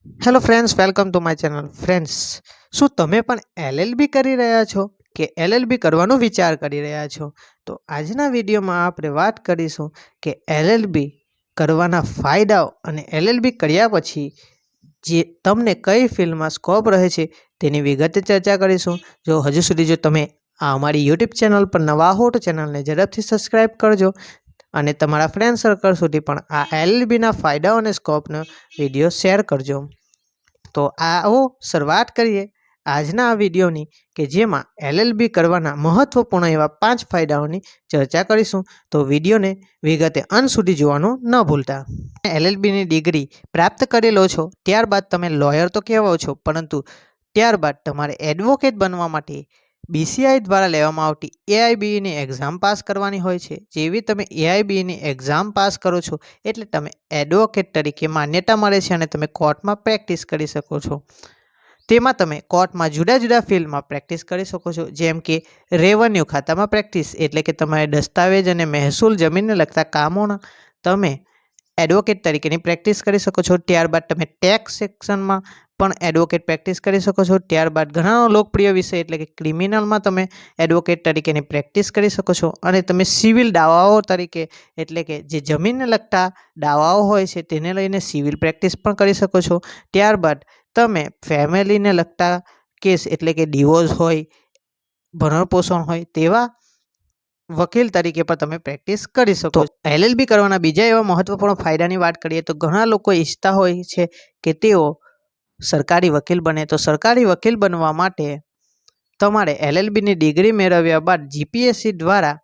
Hello friends, welcome to my channel. Friends, શું તમે પણ એલએલબી કરી રહ્યા છો કે એલએલબી કરવાનો વિચાર કરી રહ્યા છો? તો આજના વિડીયોમાં આપણે વાત કરીશું કે એલએલબી કરવાના ફાયદાઓ અને એલએલબી કર્યા પછી જે તમને કઈ ફિલ્ડમાં સ્કોપ રહે છે તેની વિગતે ચર્ચા કરીશું. જો હજુ સુધી જો તમે અમારી યુટ્યુબ ચેનલ પર નવા હો તો ચેનલને ઝડપથી સબસ્ક્રાઈબ કરજો અને તમારા ફ્રેન્ડ સર્કલ સુધી પણ આ એલએલબીના ફાયદાઓ અને સ્કોપનો વિડીયો શેર કરજો. તો આવો શરૂઆત કરીએ આજના આ વિડીયોની, કે જેમાં એલએલબી કરવાના મહત્વપૂર્ણ એવા 5 ફાયદાઓની ચર્ચા કરીશું. તો વિડીયોને વિગતે અંત સુધી જોવાનું ન ભૂલતા. એલએલબીની ડિગ્રી પ્રાપ્ત કરેલો છો ત્યારબાદ તમે લોયર તો કહેવાઓ છો, પરંતુ ત્યારબાદ તમારે એડવોકેટ બનવા માટે બીસીઆઈ દ્વારા લેવામાં આવતી એઆઈબીની એક્ઝામ પાસ કરવાની હોય છે. જેવી તમે એઆઈબીની એક્ઝામ પાસ કરો છો એટલે તમે એડવોકેટ તરીકે માન્યતા મળે છે અને તમે કોર્ટમાં પ્રેક્ટિસ કરી શકો છો. તેમાં તમે કોર્ટમાં જુદા જુદા ફિલ્ડમાં પ્રેક્ટિસ કરી શકો છો, જેમ કે રેવન્યુ ખાતામાં પ્રેક્ટિસ, એટલે કે તમારે દસ્તાવેજ અને મહેસૂલ જમીનને લગતા કામોના તમે એડવોકેટ તરીકેની પ્રેક્ટિસ કરી શકો છો. ત્યારબાદ તમે ટેક્સ સેક્શનમાં પણ એડવોકેટ પ્રેક્ટિસ કરી શકો છો. ત્યારબાદ ઘણા લોકપ્રિય વિષય એટલે કે ક્રિમિનલમાં તમે એડવોકેટ તરીકેની પ્રેક્ટિસ કરી શકો છો. અને તમે સિવિલ દાવાઓ તરીકે, એટલે કે જે જમીનને લગતા દાવાઓ હોય છે તેને લઈને સિવિલ પ્રેક્ટિસ પણ કરી શકો છો. ત્યારબાદ તમે ફેમિલીને લગતા કેસ, એટલે કે ડિવોર્સ હોય, ભરણપોષણ હોય તેવા વકીલ તરીકે પણ તમે પ્રેક્ટિસ કરી શકો. એલએલબી કરવાના બીજા એવા મહત્વપૂર્ણ ફાયદાની વાત કરીએ તો ઘણા લોકો ઈચ્છતા હોય છે કે તેઓ સરકારી વકીલ બને. તો સરકારી વકીલ બનવા માટે તમારે એલએલબીની ડિગ્રી મેળવ્યા બાદ જીપીએસસી દ્વારા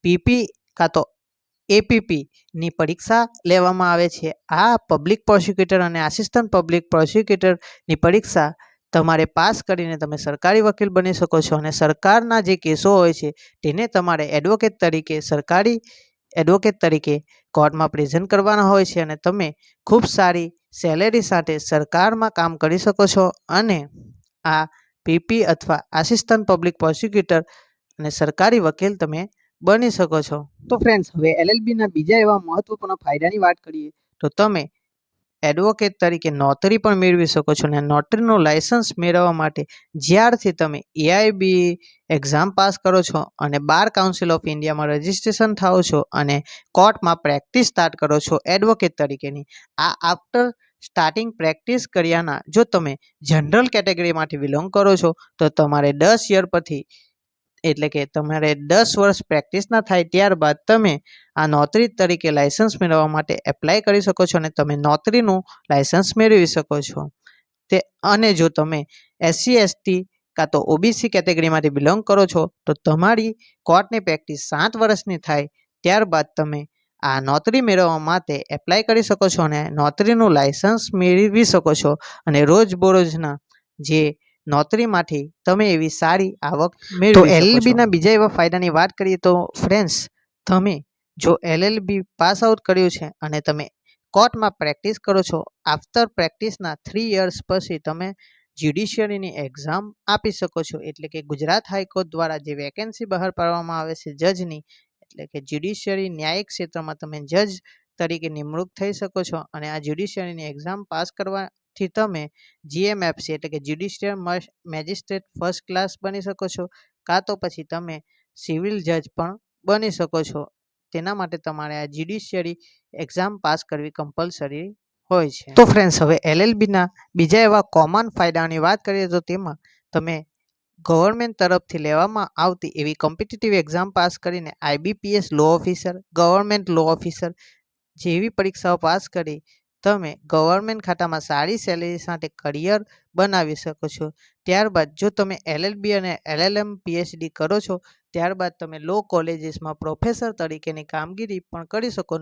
પીપી કાં તો એપીપીની પરીક્ષા લેવામાં આવે છે. આ પબ્લિક પ્રોસિક્યુટર અને આસિસ્ટન્ટ પબ્લિક પ્રોસિક્યુટરની પરીક્ષા તમારે પાસ કરીને તમે સરકારી વકીલ બની શકો છો અને સરકારના જે કેસો હોય છે તેને તમારે એડવોકેટ તરીકે, સરકારી એડવોકેટ તરીકે કોર્ટમાં પ્રેઝન્ટ કરવાના હોય છે અને તમે ખૂબ સારી સેલેરી સાથે સરકારમાં કામ કરી શકો છો અને આ પીપી અથવા આસિસ્ટન્ટ પબ્લિક પ્રોસિક્યુટર અને સરકારી વકીલ તમે બની શકો છો. તો ફ્રેન્ડ્સ, હવે એલએલબીના બીજા એવા મહત્વપૂર્ણ ફાયદાની વાત કરીએ તો તમે એડવોકેટ તરીકે નોટરી પણ મેળવી શકો છો. અને નોટરીનું લાયસન્સ મેળવવા માટે જ્યારથી તમે એઆઈબી એક્ઝામ પાસ કરો છો અને બાર કાઉન્સિલ ઓફ ઇન્ડિયામાં રજિસ્ટ્રેશન થાઓ છો અને કોર્ટમાં પ્રેક્ટિસ સ્ટાર્ટ કરો છો એડવોકેટ તરીકેની, આ આફ્ટર સ્ટાર્ટિંગ પ્રેક્ટિસ કર્યાના જો તમે જનરલ કેટેગરીમાંથી બિલોંગ કરો છો તો તમારે 10 યર પછી, એટલે કે તમારે 10 વર્ષ પ્રેક્ટિસ ના થાય ત્યારબાદ તમે આ નોટરી તરીકે લાયસન્સ મેળવવા માટે એપ્લાય કરી શકો છો અને તમે નોટરીનું લાયસન્સ મેળવી શકો છો. અને જો તમે એસસી એસટી કાં તો ઓબીસી કેટેગરીમાંથી બિલોંગ કરો છો તો તમારી કોર્ટની પ્રેક્ટિસ 7 વર્ષની થાય ત્યારબાદ તમે આ નોટરી મેળવવા માટે એપ્લાય કરી શકો છો અને નોટરીનું લાયસન્સ મેળવી શકો છો. અને રોજબરોજના જે નોટરીમાંથી તમે એવી સારી આવક મેળવી શકો છો. એલએલબીના બીજા એવા ફાયદાની વાત કરીએ તો ફ્રેન્ડ્સ, તમે જો એલએલબી પાસ આઉટ કર્યું છે અને તમે કોર્ટમાં પ્રેક્ટિસ કરો છો, આફ્ટર પ્રેક્ટિસના 3 યર્સ પછી તમે જ્યુડિશિયરીની એક્ઝામ આપી શકો છો. એટલે કે ગુજરાત હાઈકોર્ટ દ્વારા જે વેકેન્સી બહાર પાડવામાં આવે છે જજની, એટલે કે જ્યુડિશિયરી ન્યાયિક ક્ષેત્રમાં તમે જજ તરીકે નિમણૂક થઈ શકો છો અને આ જ્યુડિશિયરીની એક્ઝામ પાસ કરવાથી તમે જીએમએફસી, એટલે કે જ્યુડિશિયલ મેજિસ્ટ્રેટ ફર્સ્ટ ક્લાસ બની શકો છો, કાં તો પછી તમે સિવિલ જજ પણ બની શકો છો. તેના માટે તમારે આ જ્યુડિશિયરી એક્ઝામ પાસ કરવી કમ્પલસરી હોય છે. તો ફ્રેન્ડ્સ, હવે એલએલબીના બીજા એવા કોમન ફાયદાની વાત કરીએ તો તેમાં તમે ગવર્મેન્ટ તરફથી લેવામાં આવતી એવી કોમ્પિટિટિવ એક્ઝામ પાસ કરીને આઈબીપીએસ લો ઓફિસર, ગવર્મેન્ટ લો ઓફિસર જેવી પરીક્ષાઓ પાસ કરી તમે ગવર્મેન્ટ ખાતામાં સારી સેલેરી સાથે કરિયર બનાવી શકો છો. ત્યારબાદ જો તમે એલએલબી અને એલએલએમ પીએચડી કરો છો ત્યારબાદ તમે લો કોલેજીસમાં પ્રોફેસર તરીકેની કામગીરી પણ કરી શકો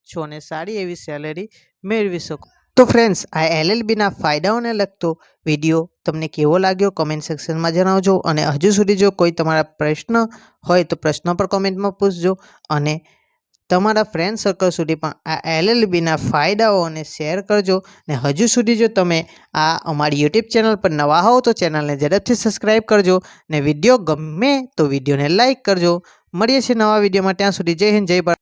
છો અને સારી એવી સેલેરી મેળવી શકો. તો ફ્રેન્ડ્સ, આ એલએલબીના ફાયદાઓને લગતો વિડીયો તમને કેવો લાગ્યો કમેન્ટ સેક્શનમાં જણાવજો. અને હજુ સુધી જો કોઈ તમારા પ્રશ્ન હોય તો પ્રશ્નો પર કોમેન્ટમાં પૂછજો અને તમારા ફ્રેન્ડ સર્કલ સુધી પણ આ એલએલબીના ફાયદાઓને શેર કરજો. ને હજુ સુધી જો તમે આ અમારી યુટ્યુબ ચેનલ પર નવા હો તો ચેનલને ઝડપથી સબસ્ક્રાઈબ કરજો. ને વિડીયો ગમે તો વિડીયોને લાઇક કરજો. મળીએ છીએ નવા વિડીયોમાં, ત્યાં સુધી જય હિન્દ, જય ભારત.